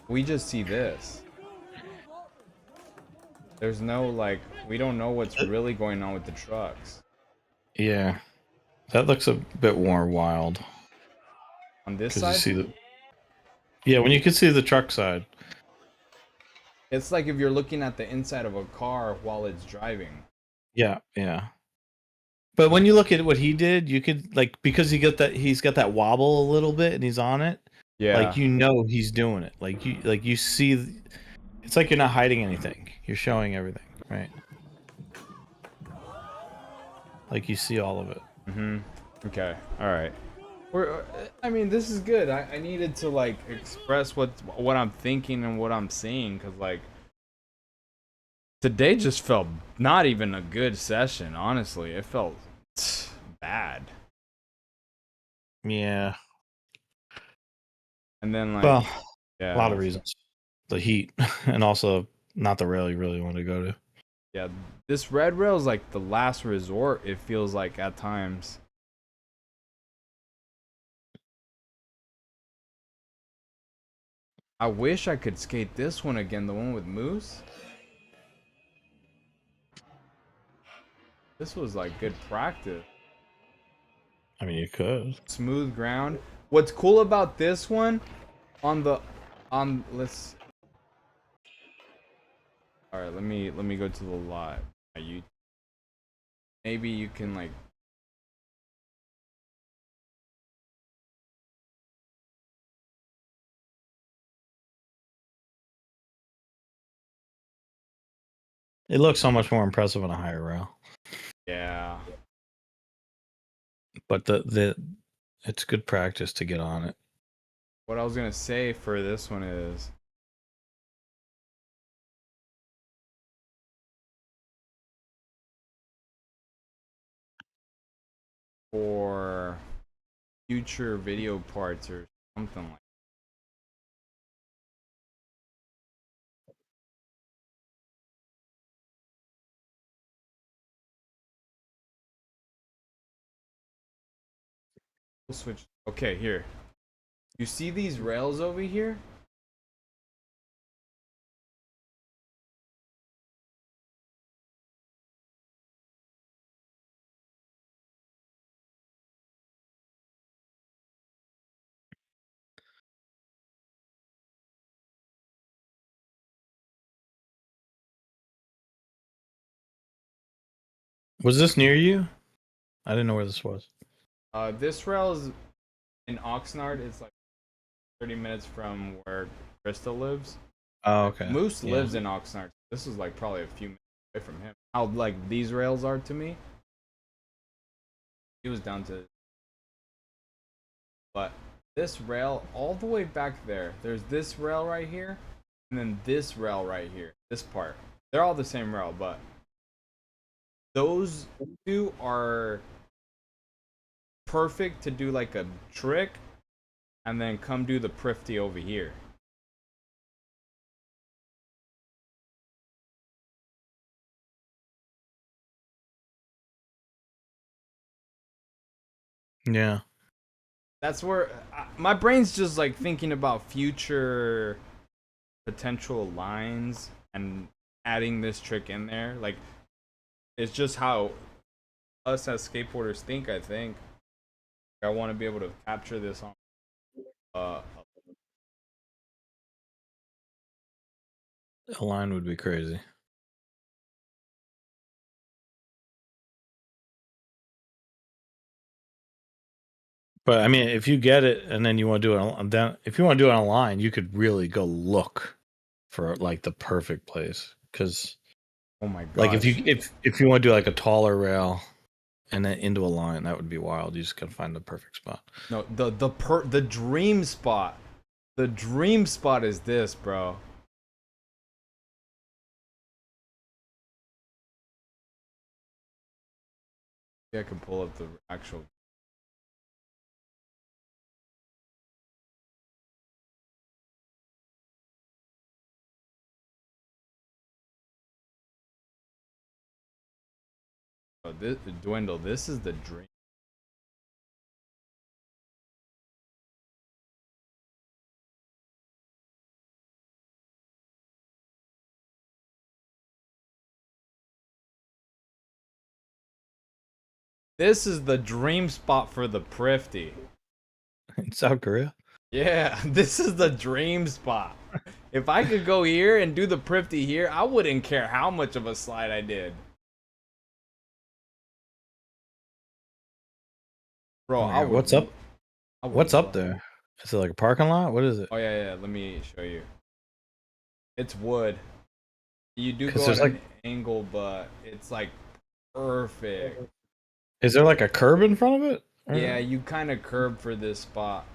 we just see this. There's no like we don't know what's really going on with the trucks. Yeah, that looks a bit more wild. On this Because side, you see when you can see the truck side. it's like if you're looking at the inside of a car while it's driving. Yeah. But when you look at what he did, you could like because he's got that wobble a little bit and he's on it. Yeah. Like he's doing it. Like you see, it's like you're not hiding anything. You're showing everything, right? Like you see all of it. Okay. All right. I mean, this is good. I needed to like express what I'm thinking and what I'm seeing because like today just felt not even a good session. Honestly, it felt bad. Yeah. And then like Well, yeah, a lot of reasons. The heat and also not the rail you really want to go to. yeah. This red rail is like the last resort. It feels like at times. I wish I could skate this one again, the one with Moose. This was like good practice. I mean, you could. Smooth ground. What's cool about this one let's all right, let me go to the lot. Maybe you can like It looks so much more impressive on a higher rail. yeah. But it's good practice to get on it. What I was gonna say for this one is for future video parts or something like we'll switch. Okay, here. You see these rails over here? Was this near you? I didn't know where this was. This rail is in Oxnard. It's like 30 minutes from where Krista lives. Oh, okay. Moose Yeah. lives in Oxnard. This is like probably a few minutes away from him. How like these rails are to me. He was down to, but this rail all the way back there. There's this rail right here, and then this rail right here. This part. They're all the same rail, but those two are perfect to do like a trick, and then come do the prifty over here. Yeah. That's where my brain's just like thinking about future potential lines and adding this trick in there. Like, it's just how us as skateboarders think. I think I want to be able to capture this on A line would be crazy. But I mean, if you get it and then you want to do it, then if you want to do it on a line, you could really go look for like the perfect place. Because oh my gosh. like if you want to do like a taller rail and then into a line, that would be wild. You just gotta find the perfect spot. No, the dream spot. The dream spot is this, bro. Yeah, I can pull up the actual. Oh, this Dwindle. This is the dream. This is the dream spot for the Prifty. In South Korea? Yeah, this is the dream spot. If I could go here and do the Prifty here, I wouldn't care how much of a slide I did. Bro, Oh my God, what's up? What's up love- there? Is it like a parking lot? What is it? Oh yeah, let me show you. It's wood. You do 'Cause go there's at an like- angle, but it's like perfect. Is there like a curb in front of it? Or- Yeah, you kind of curb for this spot.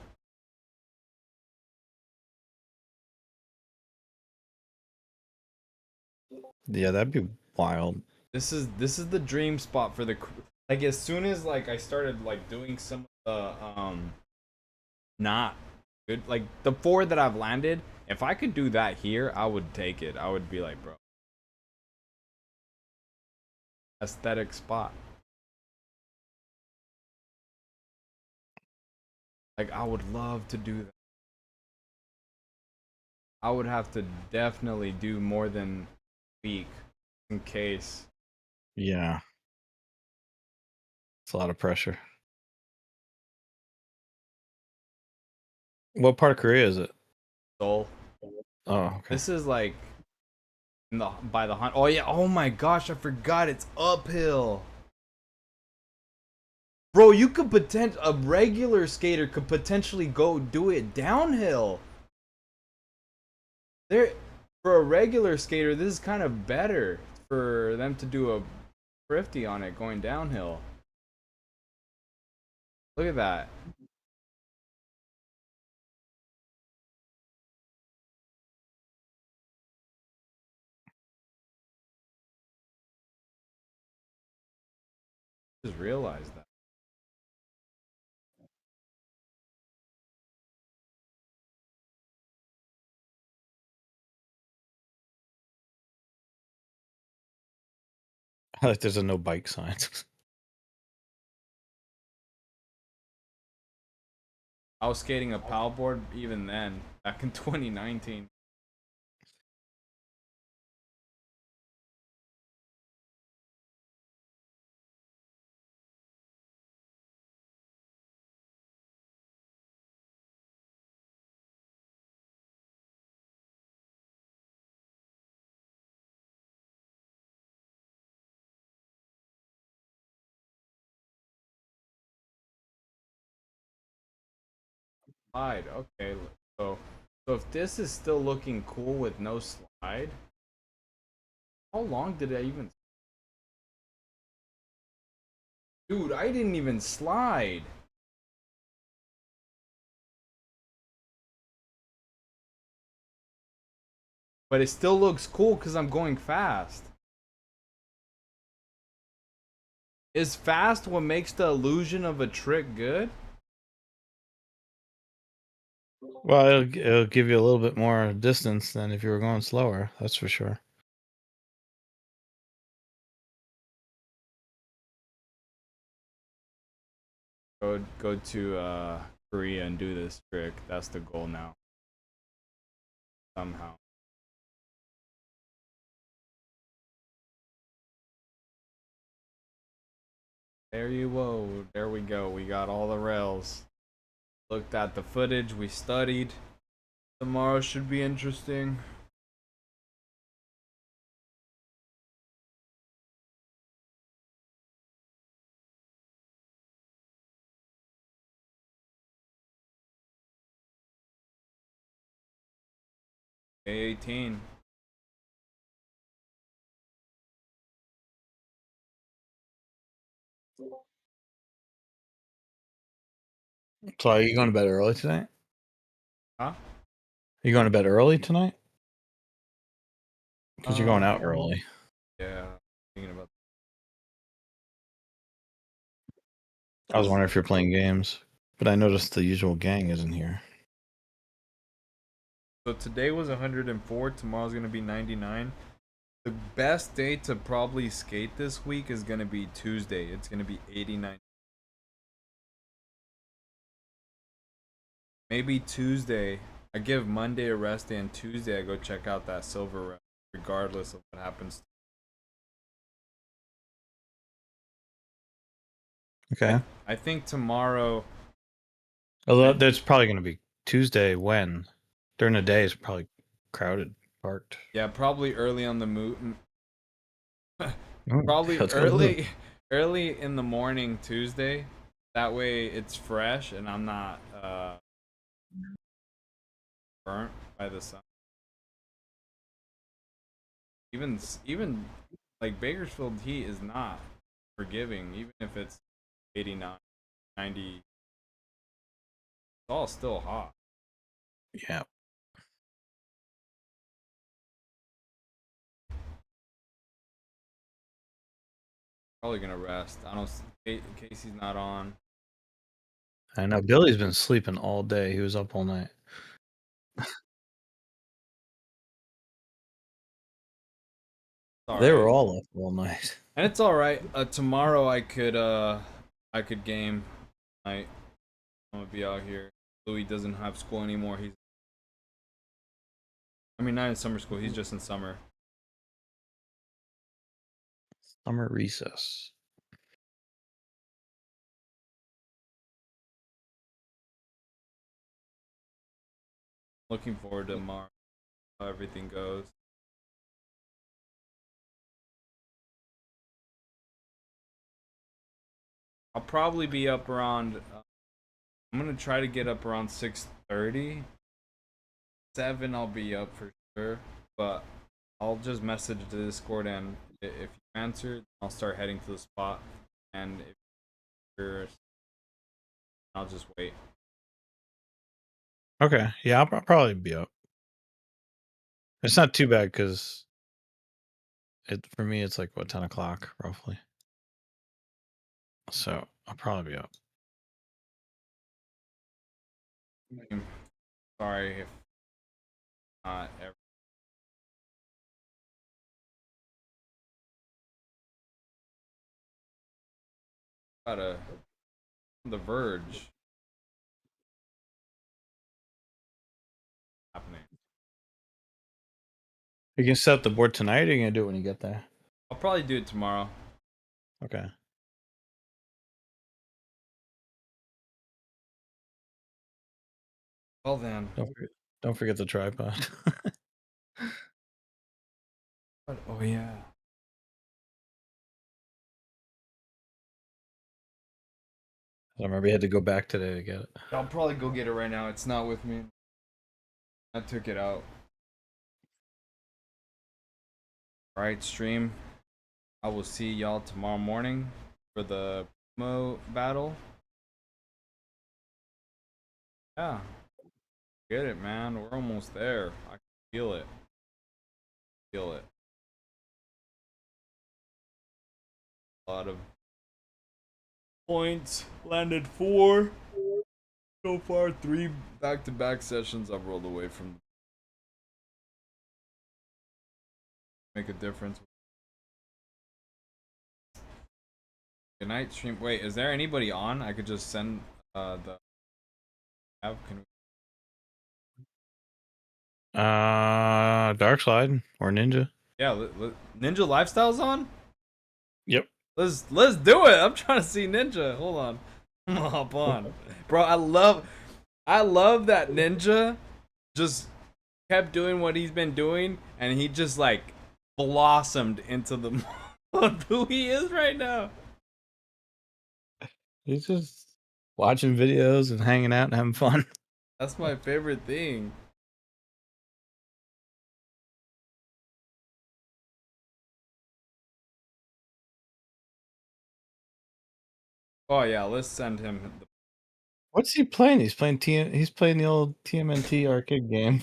Yeah, that'd be wild. This is the dream spot for the like. As soon as like I started like doing some of the not good, like the 4 that I've landed, if I could do that here, I would take it. I would be like, bro, aesthetic spot. Like, I would love to do that. I would have to definitely do more than a week in case. Yeah. It's a lot of pressure. What part of Korea is it? Seoul. Oh, okay. This is like in the by the hunt. Oh yeah. Oh my gosh, I forgot it's uphill. Bro, you could a regular skater could potentially go do it downhill. There, for a regular skater, this is kind of better for them to do a Prifty on it going downhill. Look at that. Just realized that. Like there's a no bike signs. I was skating a paddleboard even then, back in 2019. Slide. Okay, so if this is still looking cool with no slide, how long did I even? Dude, I didn't even slide. But it still looks cool because I'm going fast. Is fast what makes the illusion of a trick good? Well, it'll give you a little bit more distance than if you were going slower. That's for sure. Go to Korea and do this trick. That's the goal now. Somehow. There you whoa. There we go. We got all the rails. Looked at the footage. We studied. Tomorrow should be interesting. A18. So are you going to bed early tonight? Huh? You going to bed early tonight? Because you're going out early. Yeah. Thinking about. I was wondering if you're playing games, but I noticed the usual gang isn't here. So today was 104. Tomorrow's gonna be 99. The best day to probably skate this week is gonna be Tuesday. It's gonna be 89. Maybe Tuesday. I give Monday a rest day, and Tuesday I go check out that silver rep, regardless of what happens. Okay. I think tomorrow. Although there's probably going to be Tuesday when during the day is probably crowded, parked. Yeah, probably early on the moot. Ooh, Probably let's go to the- early in the morning Tuesday. That way it's fresh and I'm not burnt by the sun. Even like Bakersfield heat is not forgiving, even if it's 89, 90. It's all still hot. Yeah. Probably gonna rest. I don't. Casey's not on. I know Billy's been sleeping all day. He was up all night. They were all up all night. And it's all right. Tomorrow I could game. I'm gonna be out here. Louis doesn't have school anymore. I mean, not in summer school. He's just in summer. Summer recess. Looking forward to tomorrow. How everything goes. I'll probably be up around. I'm gonna try to get up around 6:30. 7, I'll be up for sure. But I'll just message the Discord, and if you answer, I'll start heading to the spot. And if you're, I'll just wait. Okay. Yeah, I'll probably be up. It's not too bad because for me it's like what 10 o'clock roughly. So I'll probably be up. Sorry if not ever. Got on the verge. Happening. You can set up the board tonight, or are you gonna do it when you get there? I'll probably do it tomorrow. Okay. Well then. Don't forget the tripod. Oh yeah. I remember you had to go back today to get it. I'll probably go get it right now. It's not with me. I took it out. Alright, stream. I will see y'all tomorrow morning for the Mo battle. Yeah. Get it, man. We're almost there. I can feel it. Feel it. A lot of points. Landed 4. So far, 3 back-to-back sessions I've rolled away from. Make a difference. Good night, stream. Wait, is there anybody on? I could just send the. Can Dark Slide or Ninja. Yeah, Ninja Lifestyle's on? Yep. Let's do it. I'm trying to see Ninja. Hold on. I'm gonna hop on. Bro, I love that Ninja just kept doing what he's been doing and he just like blossomed into the who he is right now. He's just watching videos and hanging out and having fun. That's my favorite thing. Oh yeah, let's send him the What's he playing? He's playing he's playing the old TMNT arcade game.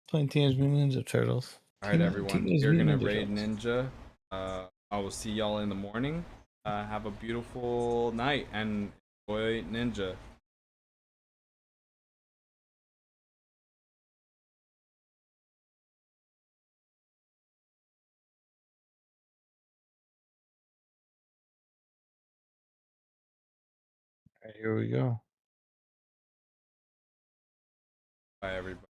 Playing Teenage Mutant Ninja Turtles. Alright everyone, Teenage you're gonna Mutant Ninja raid Turtles. Ninja. I will see y'all in the morning. Have a beautiful night and enjoy Ninja. Alright, here we go. Bye everybody.